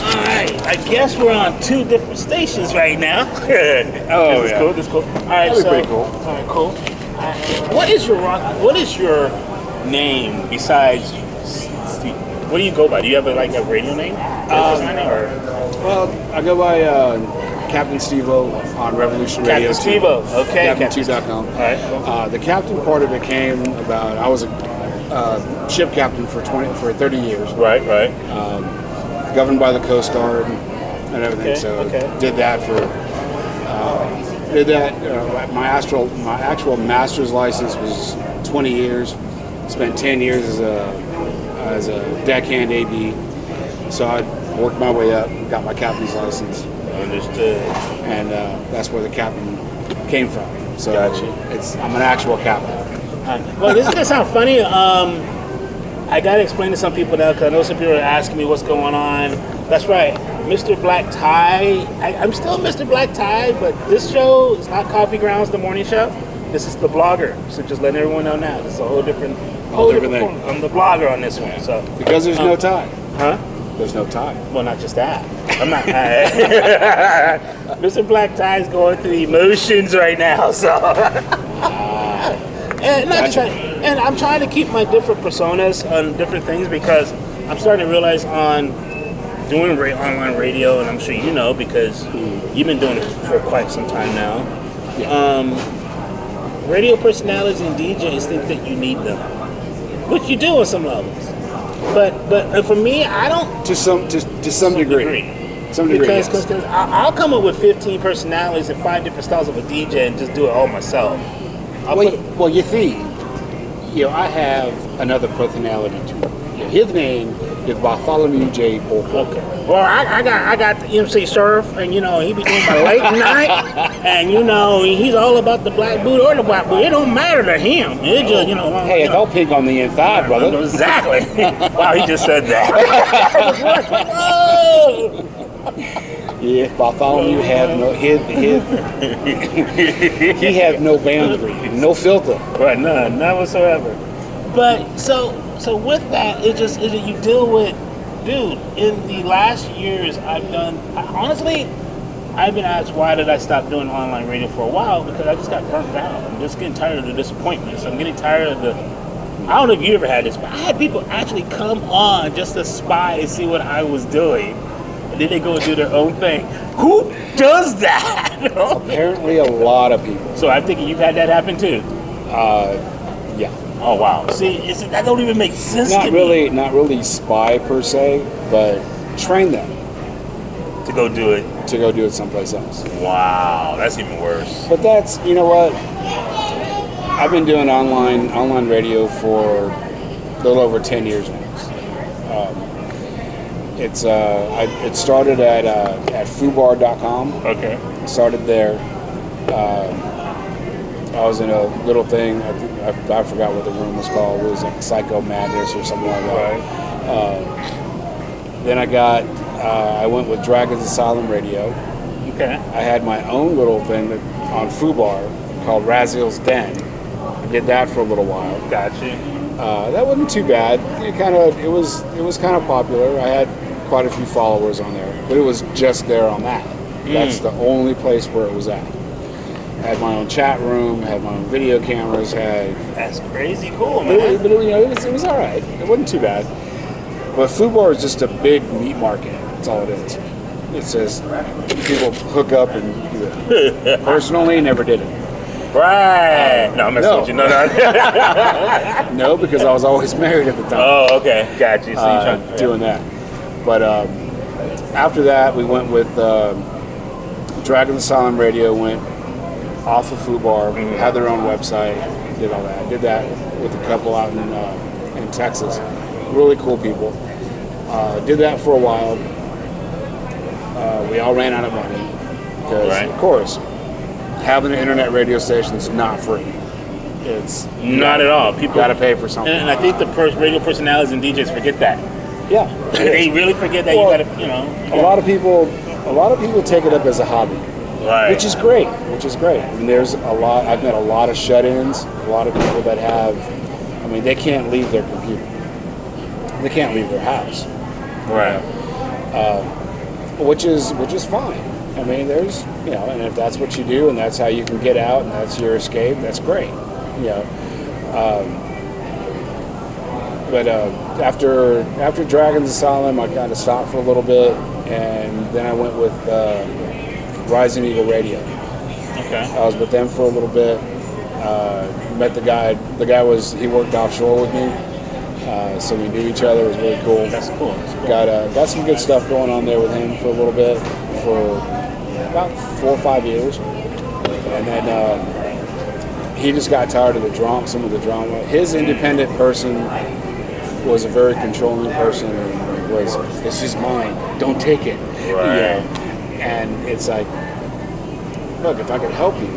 Alright, I guess we're on 2 different stations right now. Oh, this is cool, this is cool. Alright, That'd be pretty cool. Alright, cool. What is your name besides Steve? What do you go by? Do you have a radio name? Well, I go by Captn Steve-O on Revolution Radio. Captn Steve-O, okay. Captn2.com. Alright, cool. The captain part of it came about, I was a ship captain for 30 years. Right. Governed by the Coast Guard and everything, did that for my actual master's license was 20 years. Spent 10 years as a deckhand AB, so I worked my way up, got my captain's license. Understood. And that's where the captain came from. So gotcha. I'm an actual captain. Well, this is gonna sound funny. I gotta explain to some people now because I know some people are asking me what's going on. That's right, Mr. Black Tie. I'm still Mr. Black Tie, but this show is not Coffee Grounds, the morning show. This is the blogger. So just letting everyone know now. This is a whole different thing. I'm the blogger on this one. So because there's no tie. Huh? There's no tie. Well, not just that. I'm not. Mr. Black Tie is going through emotions right now. So. And I'm trying to keep my different personas on different things because I'm starting to realize on doing online radio, and I'm sure you know because you've been doing it for quite some time now. Yeah. Radio personalities and DJs think that you need them, which you do on some levels. But for me, I don't. To some degree. Because I'll come up with 15 personalities and 5 different styles of a DJ and just do it all myself. Well, you see, I have another personality too. His name is Bartholomew J. Porter. Okay. Well, I got the MC Surf, and he be doing my late night, and he's all about the black boot or the white boot. It don't matter to him. It just Hey, it's all pink on the inside, brother. Exactly. Wow, he just said that. Whoa! Yeah, Bartholomew has he has no boundary, no filter. Right, none whatsoever. But so with that, you deal with, dude. In the last years, I've been asked why did I stop doing online radio for a while because I just got burnt out. I'm just getting tired of the disappointments. I'm getting tired of I don't know if you ever had this, but I had people actually come on just to spy and see what I was doing. And then they go and do their own thing. Who does that? Apparently a lot of people. So I'm thinking you've had that happen too? Yeah. Oh, wow. See, that don't even make sense to me. Not really spy per se, but train them. To go do it? To go do it someplace else. Wow, that's even worse. But that's, you know what? I've been doing online radio for a little over 10 years now. It started at foobar.com. Okay. I started there. I was in a little thing. I forgot what the room was called. It was like Psycho Madness or something like that. Right. Then I went with Dragon's Asylum Radio. Okay. I had my own little thing on Fubar called Raziel's Den. I did that for a little while. Gotcha. That wasn't too bad. It was kind of popular. I had quite a few followers on there, but it was just there on that. That's the only place where it was at. Had my own chat room, had my own video cameras, That's crazy cool, man. But it was all right. It wasn't too bad. But Fubar is just a big meat market. That's all it is. It's just people hook up and do it. Personally, never did it. Right. No, I'm messing with you. No. No, because I was always married at the time. Oh, okay. Got you. So you're doing that. But after that, we went with Dragon's Asylum Radio, went off of Fubar, had their own website, did all that. Did that with a couple out in Texas. Really cool people. Did that for a while. We all ran out of money because, of course, having an internet radio station is not free. It's not at all. People got to pay for something. And I think the radio personalities and DJs forget that. Yeah, they really forget that you got to, A lot of people take it up as a hobby, right? Which is great. And there's I've met a lot of shut-ins, a lot of people that have. They can't leave their computer. They can't leave their house. Right. Which is fine. I mean, there's, and if that's what you do and that's how you can get out and that's your escape, that's great. But after Dragon's Asylum, I kind of stopped for a little bit, and then I went with Rising Eagle Radio. Okay. I was with them for a little bit. Met the guy. The guy he worked offshore with me, so we knew each other. It was really cool. That's cool. That's cool. Got some good stuff going on there with him for a little bit, for about 4 or 5 years, and then he just got tired of some of the drama. His independent person was a very controlling person, and was, "This is mine. Don't take it." Right. And it's like, look, if I could help you,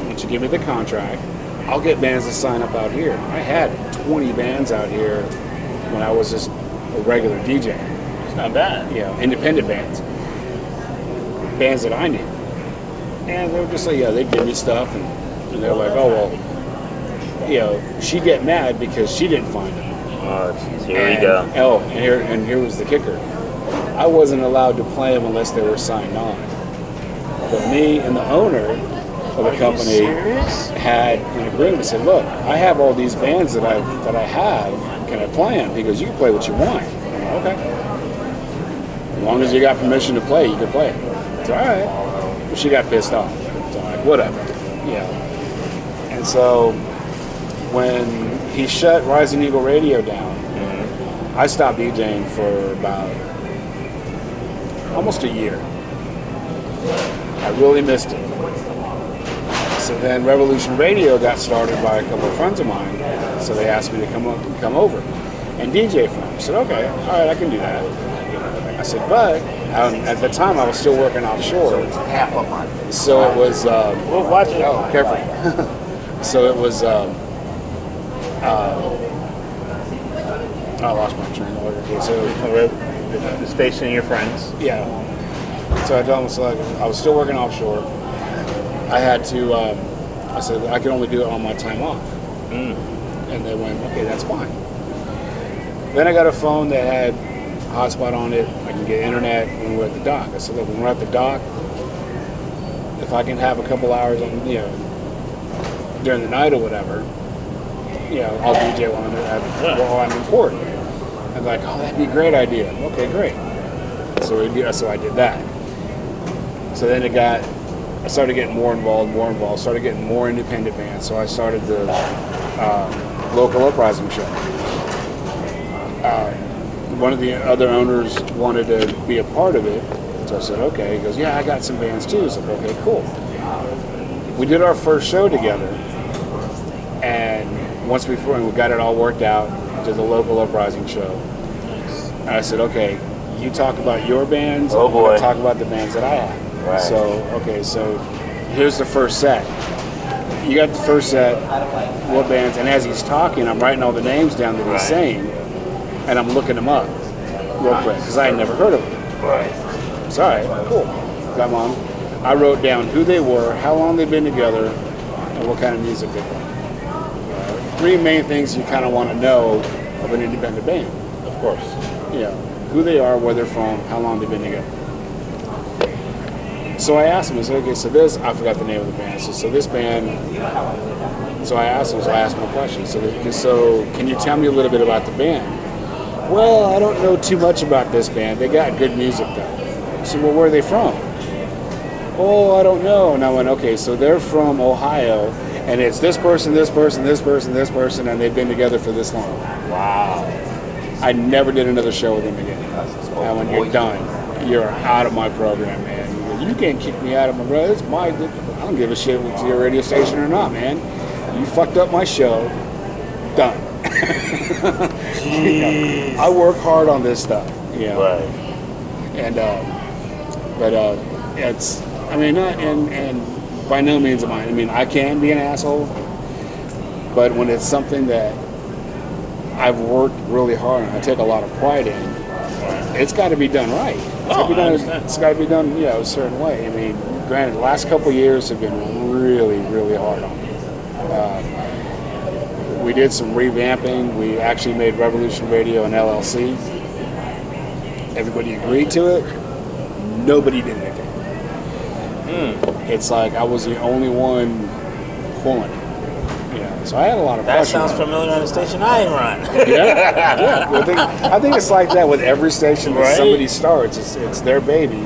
once you give me the contract, I'll get bands to sign up out here. I had 20 bands out here when I was just a regular DJ. It's not bad. Independent bands that I knew. And they were just like, they'd give me stuff, and they're like, oh, well, she'd get mad because she didn't find them. Oh, geez, here we go. Oh, and here was the kicker. I wasn't allowed to play them unless they were signed on. But me and the owner of the company had an agreement. Said, look, I have all these bands that I have. Can I play them? He goes, you can play what you want. I'm like, okay. As long as you got permission to play, you can play it. It's all right. But she got pissed off. So I'm like, whatever. And so when he shut Rising Eagle Radio down, I stopped DJing for about almost a year. I really missed it. So then Revolution Radio got started by a couple of friends of mine. So they asked me to come over and DJ for them. I said, okay, all right, I can do that. I said, but at the time I was still working offshore. So it was, watch it. Oh, careful. So it was, I lost my train of thought. Okay, so the station, your friends. Yeah. So I told them, so I was still working offshore. I had to, I said, I could only do it on my time off. And they went, okay, that's fine. Then I got a phone that had a hotspot on it. I can get internet when we're at the dock. I said, look, when we're at the dock, if I can have a couple hours on, during the night or whatever, I'll DJ while I'm in port. I'm like, oh, that'd be a great idea. Okay, great. So I did that. So then I started getting more involved, started getting more independent bands. So I started the local uprising show. One of the other owners wanted to be a part of it. So I said, okay. He goes, yeah, I got some bands too. So I said, okay, cool. We did our first show together. And once we got it all worked out, did the local uprising show. And I said, okay, you talk about your bands, oh boy, I'll talk about the bands that I have. Right. So here's the first set. You got the first set, what bands, and as he's talking, I'm writing all the names down that he's saying, and I'm looking them up real quick, because I had never heard of them. Right. It's all right, cool. Got them on. I wrote down who they were, how long they've been together, and what kind of music they play. 3 main things you kind of want to know of an independent band. Of course. Who they are, where they're from, how long they've been together. So I asked him, I said, okay, so this, I forgot the name of the band. So this band, I asked him a question. So can you tell me a little bit about the band? Well, I don't know too much about this band. They got good music though. I said, well, where are they from? Oh, I don't know. And I went, okay, so they're from Ohio, and it's this person, this person, this person, this person, and they've been together for this long. Wow. I never did another show with them again. And when you're done, you're out of my program, man. You can't kick me out of my program. It's I don't give a shit if it's your radio station or not, man. You fucked up my show. Done. I work hard on this stuff. Right. And it's, I mean, not and by no means am I. I mean, I can be an asshole, but when it's something that I've worked really hard and I take a lot of pride in, it's got to be done right. It's got to be done, a certain way. I mean, granted, the last couple of years have been really, really hard on me. We did some revamping. We actually made Revolution Radio an LLC. Everybody agreed to it. Nobody did anything. It's like I was the only one pulling it. So I had a lot of That pressure. sounds familiar on the station I run. Yeah. Well, I think it's like that with every station that somebody starts. It's their baby.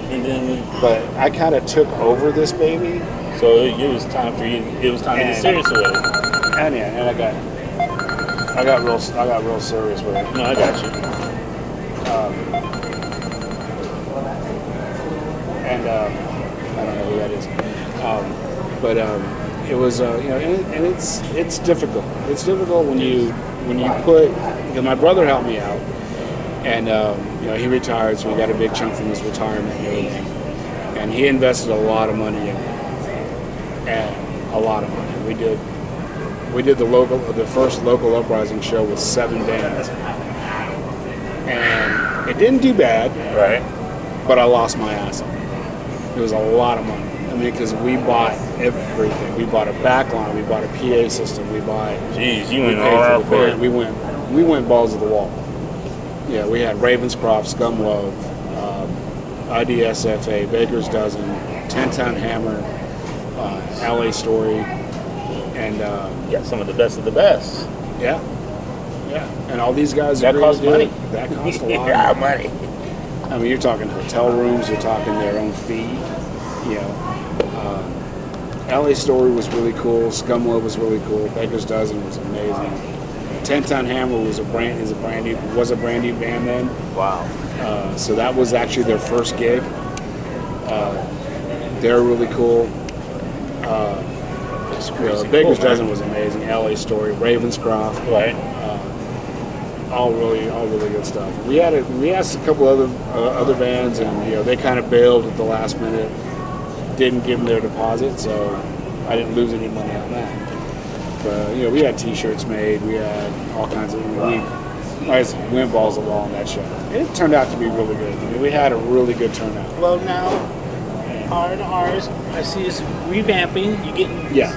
And then, But I kind of took over this baby. so it was time for you. It was time to get serious with it. And I got real serious with it. No, I got you. And I don't know who that is. But it was and it's difficult. It's difficult when you put, because my brother helped me out, and he retired, so we got a big chunk from his retirement and everything, and he invested a lot of money in it, and a lot of money. We did the first local uprising show with 7 bands, and it didn't do bad, Right. but I lost my ass on it. It was a lot of money. I mean, because we bought everything. We bought a backline. We bought a PA system. We bought. Jeez, you went all out for it. We went balls to the wall. Yeah, we had Ravenscroft, Scum Love, IDSFA, Baker's Dozen, 10-Ton Hammer, LA Story, and Yeah, some of the best of the best. yeah, and all these guys. That agreed costs to do money. it. That costs a lot. Yeah, of money. money. I mean, you're talking hotel rooms. You're talking their own fee. LA Story was really cool. Scum Love was really cool. Baker's Dozen was amazing. 10-Ton Hammer was a brand new band then. Wow. So that was actually their first gig. They're really cool. That's crazy. Baker's cool, Dozen was amazing. LA Story, Ravenscroft, Right. all really good stuff. We asked a couple other bands, and they kind of bailed at the last minute. Didn't give them their deposit, so I didn't lose any money on that. But we had T-shirts made. We had all kinds of. We went balls of wall on that show. It turned out to be really good. I mean, we had a really good turnout. Well, now, ours, I see is revamping. You getting? Yeah,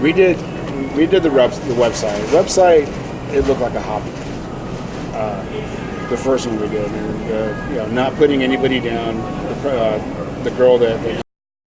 we did the website. The website, it looked like a hobby. The first one we did, and not putting anybody down. The girl that